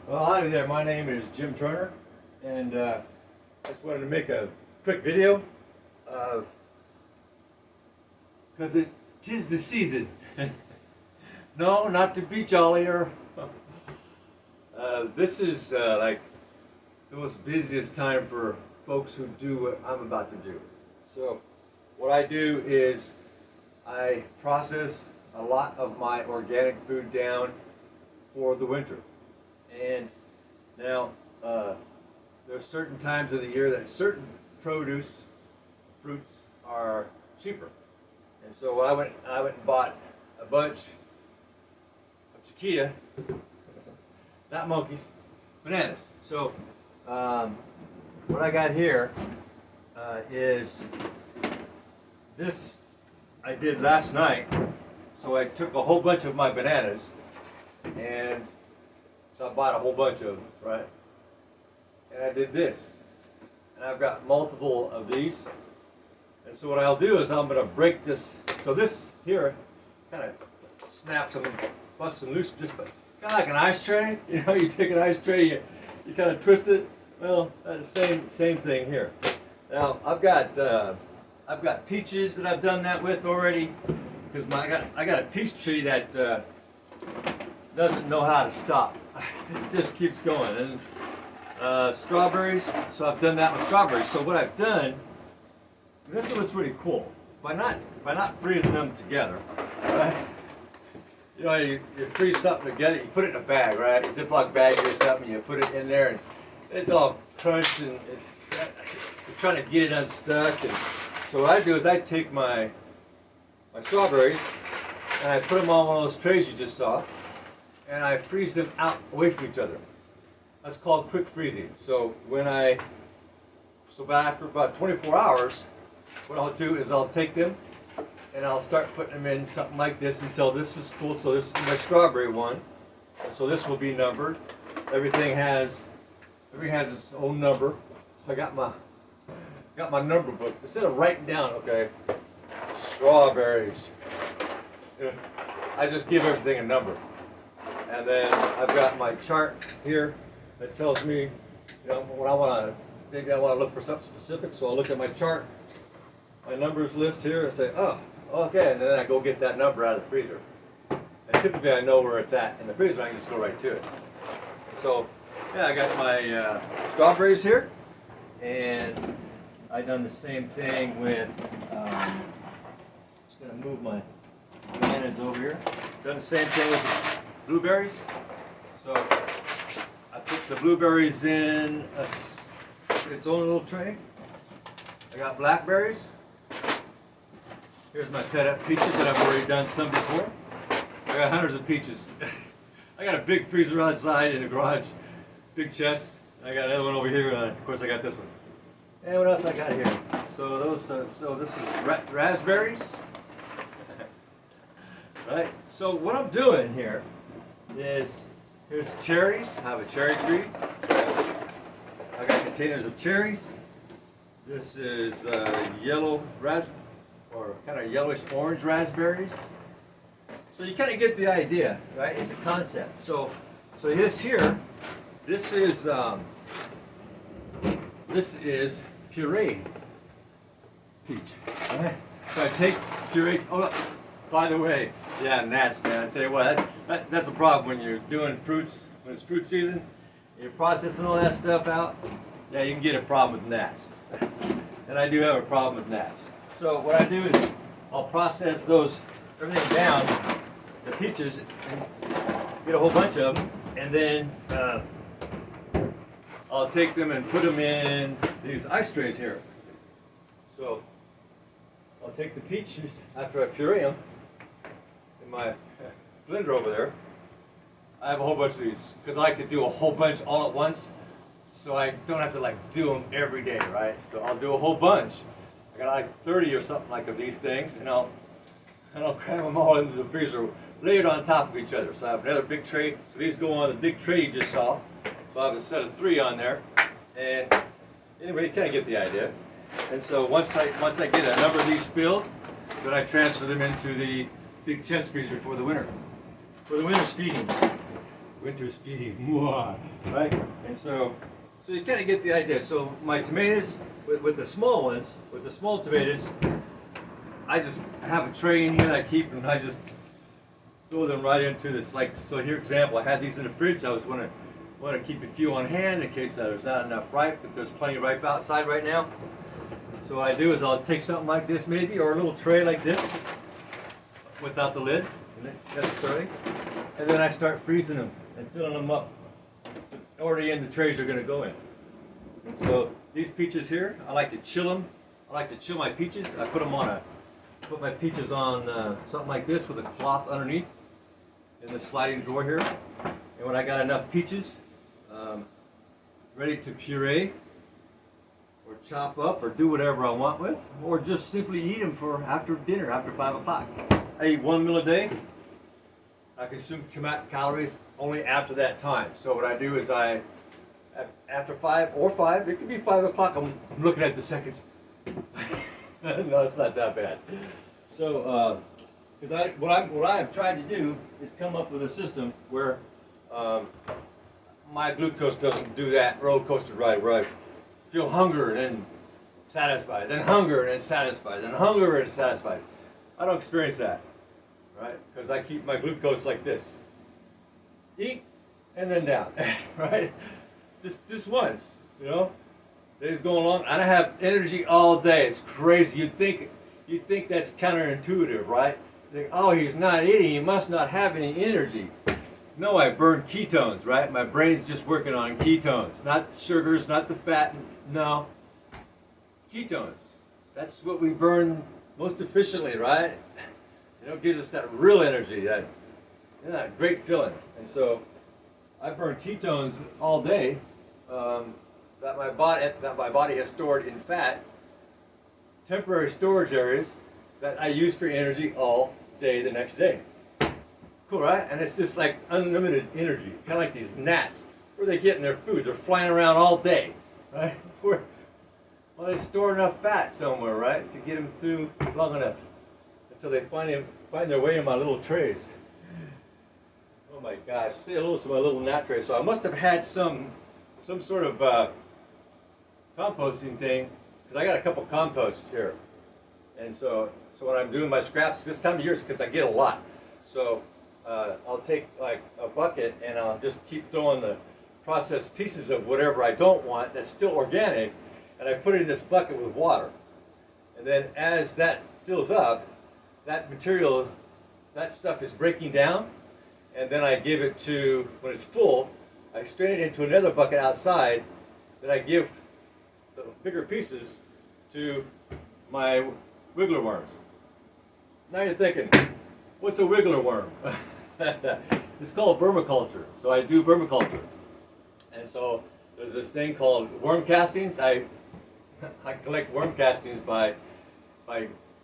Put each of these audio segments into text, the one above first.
Well, hi there. My name is Jim Turner, and I just wanted to make a quick video because it is the season. No, not to be jollier. This is like the most busiest time for folks who do what I'm about to do. So, what I do is I process a lot of my organic food down for the winter. And now, there are certain times of the year that certain fruits are cheaper. And so I went and bought a bunch of chiquita, not monkeys, bananas. So what I got here is this I did last night. So I took a whole bunch of my bananas and so I bought a whole bunch of them, right? And I did this. And I've got multiple of these. And so what I'll do is I'm going to break this. So this here kind of snaps them, busts them loose, just kind of like an ice tray. You know, you take an ice tray, you kind of twist it. Well, that's the same thing here. Now I've got peaches that I've done that with already, because I got a peach tree that doesn't know how to stop. It just keeps going. And strawberries, so I've done that with strawberries. So what I've done, this is what's really cool. By not freezing them together, right? You know, you freeze something together, you put it in a bag, right? A Ziploc bag or something, you put it in there, and it's all crunched, and you're trying to get it unstuck. And so what I do is I take my strawberries, and I put them on one of those trays you just saw, and I freeze them out away from each other. That's called quick freezing. So after about 24 hours, what I'll do is I'll take them and I'll start putting them in something like this until this is full. So this is my strawberry one. So this will be numbered. Everything has its own number. So I got my number book. Instead of writing down, okay, strawberries, I just give everything a number. And then I've got my chart here that tells me, you know, maybe I want to look for something specific. So I'll look at my chart, my numbers list here, and say, oh, okay. And then I go get that number out of the freezer. And typically I know where it's at in the freezer. I can just go right to it. So yeah, I got my strawberries here, and I've done the same thing with. Just gonna move my bananas over here. Done the same thing with blueberries. So I put the blueberries in its own little tray. I got blackberries. Here's my cut up peaches that I've already done some before. I got hundreds of peaches. I got a big freezer outside in the garage, big chest. I got another one over here, and of course I got this one. And what else I got here? So this is raspberries. Right. So what I'm doing here is, here's cherries. I have a cherry tree. So I got containers of cherries. This is yellow or kind of yellowish orange raspberries. So you kind of get the idea, right? It's a concept. So this here, this is pureed peach. Right? So I take pureed. Oh, by the way, yeah, gnats, man. I tell you what, that's a problem when you're doing fruits, when it's fruit season, you're processing all that stuff out. Yeah, you can get a problem with gnats. And I do have a problem with gnats. So what I do is I'll process everything down, the peaches, and get a whole bunch of them, and then I'll take them and put them in these ice trays here. So I'll take the peaches after I puree them in my blender over there. I have a whole bunch of these because I like to do a whole bunch all at once, so I don't have to like do them every day, right? So I'll do a whole bunch. I got like 30 or something like of these things, and I'll cram them all into the freezer, layered on top of each other. So I have another big tray. So these go on the big tray you just saw. So I have a set of 3 on there, and anyway, you kind of get the idea. And so once I get a number of these filled, then I transfer them into the big chest freezer for the winter. For the winter's feeding. winter's feeding, mwah, right? And so you kind of get the idea. So my tomatoes, with the small ones, with the small tomatoes, I just have a tray in here that I keep, and I just throw them right into this. Like, so here, example, I had these in the fridge. I was want to keep a few on hand in case there's not enough ripe, but there's plenty ripe outside right now. So what I do is I'll take something like this maybe, or a little tray like this, without the lid necessarily, and then I start freezing them and filling them up already in the trays they're going to go in. And so these peaches here, I like to chill them. I like to chill my peaches. I put my peaches on something like this with a cloth underneath in the sliding drawer here. And when I got enough peaches ready to puree or chop up or do whatever I want with, or just simply eat them for after dinner, after 5 o'clock. I eat one meal a day. I consume calories only after that time. So what I do is after 5 or 5, it could be 5 o'clock, I'm looking at the seconds. No, it's not that bad. So, because what I've tried to do is come up with a system where my glucose doesn't do that roller coaster ride where I feel hunger and then satisfied, then hunger and then satisfied, then hunger and satisfied. I don't experience that, right? Because I keep my glucose like this. Eat and then down, right? Just once, you know? Days going along, and I have energy all day. It's crazy. You'd think that's counterintuitive, right? You think, oh, he's not eating. He must not have any energy. No, I burn ketones, right? My brain's just working on ketones, not the sugars, not the fat. No, ketones. That's what we burn most efficiently, right? You know, it gives us that real energy, that great feeling. And so I burn ketones all day. That my body has stored in fat, temporary storage areas that I use for energy all day the next day. Cool, right? And it's just like unlimited energy, kind of like these gnats. Where are they getting their food? They're flying around all day, right? Well, they store enough fat somewhere, right, to get them through long enough until they find their way in my little trays. Oh my gosh! Say hello to my little gnat tray. So I must have had some sort of composting thing, because I got a couple composts here, and so when I'm doing my scraps this time of year, it's because I get a lot. So I'll take like a bucket and I'll just keep throwing the processed pieces of whatever I don't want that's still organic, and I put it in this bucket with water. And then as that fills up, that material, that stuff is breaking down, and then I give it to, when it's full, I strain it into another bucket outside, that I give the bigger pieces to my wiggler worms. Now you're thinking, what's a wiggler worm? It's called vermiculture. So I do vermiculture. And so there's this thing called worm castings. I collect worm castings by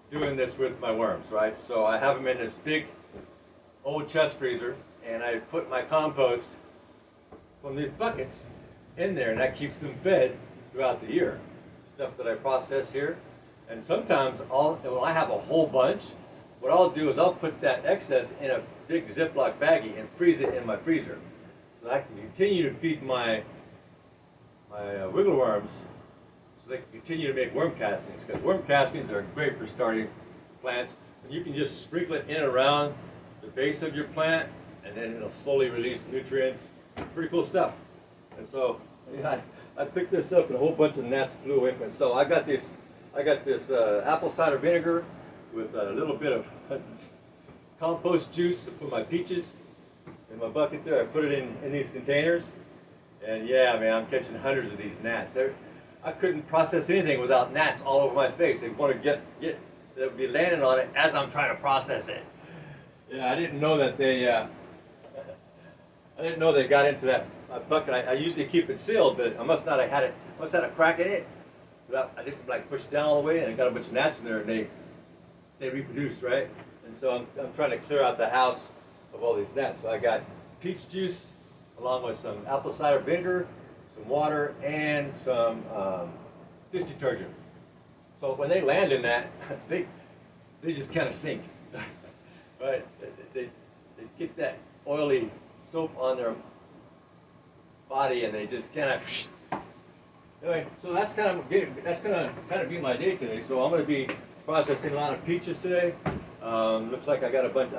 doing this with my worms, right? So I have them in this big old chest freezer, and I put my compost from these buckets in there, and that keeps them fed throughout the year. Stuff that I process here. And sometimes when I have a whole bunch, what I'll do is I'll put that excess in a big Ziploc baggie and freeze it in my freezer, so I can continue to feed my wiggle worms, so they can continue to make worm castings, because worm castings are great for starting plants. And you can just sprinkle it in around the base of your plant, and then it'll slowly release nutrients. Pretty cool stuff. And so I picked this up, and a whole bunch of gnats flew away from it. So I got this apple cider vinegar with a little bit of compost juice for my peaches in my bucket there. I put it in these containers, and yeah, man, I'm catching hundreds of these gnats. I couldn't process anything without gnats all over my face. They want to they'll be landing on it as I'm trying to process it. Yeah, I didn't know that they got into that bucket. I usually keep it sealed, but I must not have had a crack in it. I didn't like push it down all the way, and I got a bunch of gnats in there, and they reproduced, right? And so I'm trying to clear out the house of all these gnats. So I got peach juice along with some apple cider vinegar, some water, and some dish detergent. So when they land in that, they just kind of sink, right? They get that oily soap on their body and they just kind of. Anyway, so that's gonna kind of be my day today. So I'm gonna be processing a lot of peaches today. Looks like I got a bunch.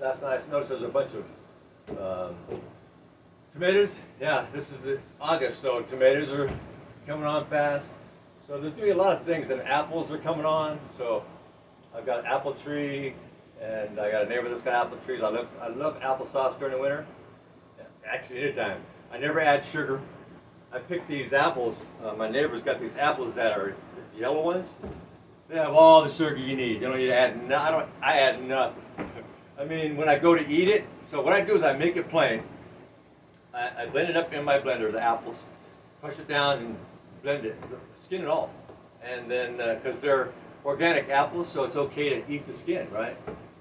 Last night I noticed there's a bunch of tomatoes. Yeah, this is August, so tomatoes are coming on fast. So there's gonna be a lot of things, and apples are coming on. So I've got an apple tree, and I got a neighbor that's got apple trees. I love applesauce during the winter. Actually, anytime. I never add sugar. I picked these apples. My neighbor's got these apples that are yellow ones. They have all the sugar you need. You don't need to add. I add nothing. I mean, when I go to eat it, so what I do is I make it plain. I blend it up in my blender, the apples, crush it down and blend it, skin it all, and then because they're organic apples, so it's okay to eat the skin, right?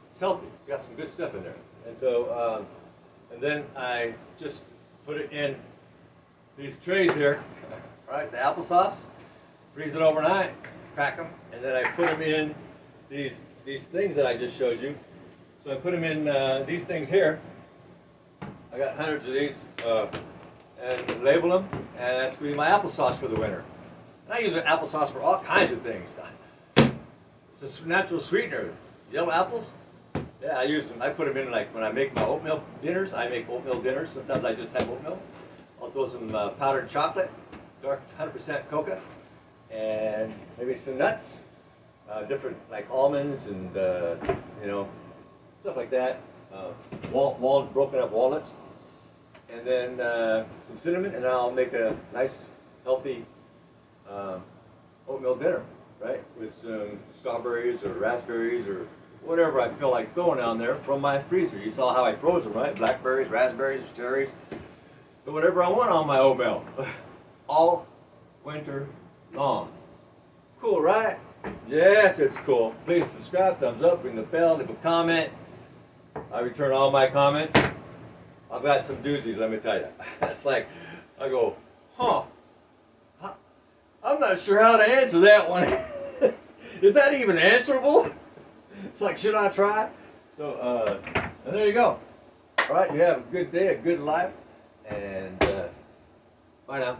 It's healthy. It's got some good stuff in there, and so and then I just put it in these trays here, right? The applesauce, freeze it overnight, crack them, and then I put them in these things that I just showed you. So I put them in these things here. I got hundreds of these, and label them, and that's going to be my applesauce for the winter. And I use applesauce for all kinds of things. It's a natural sweetener. Yellow apples, yeah, I use them. I put them in like when I make my oatmeal dinners. I make oatmeal dinners. Sometimes I just have oatmeal. I'll throw some powdered chocolate, dark 100% cocoa, and maybe some nuts, different like almonds and stuff like that. Broken up walnuts, and then some cinnamon, and I'll make a nice, healthy oatmeal dinner, right? With some strawberries or raspberries or whatever I feel like throwing down there from my freezer. You saw how I froze them, right? Blackberries, raspberries, cherries. So whatever I want on my oatmeal, all winter long. Cool, right? Yes, it's cool. Please subscribe, thumbs up, ring the bell, leave a comment. I return all my comments. I've got some doozies, let me tell you. It's like, I go, I'm not sure how to answer that one. Is that even answerable? It's like, should I try? So, and there you go. All right, you have a good day, a good life, and bye now.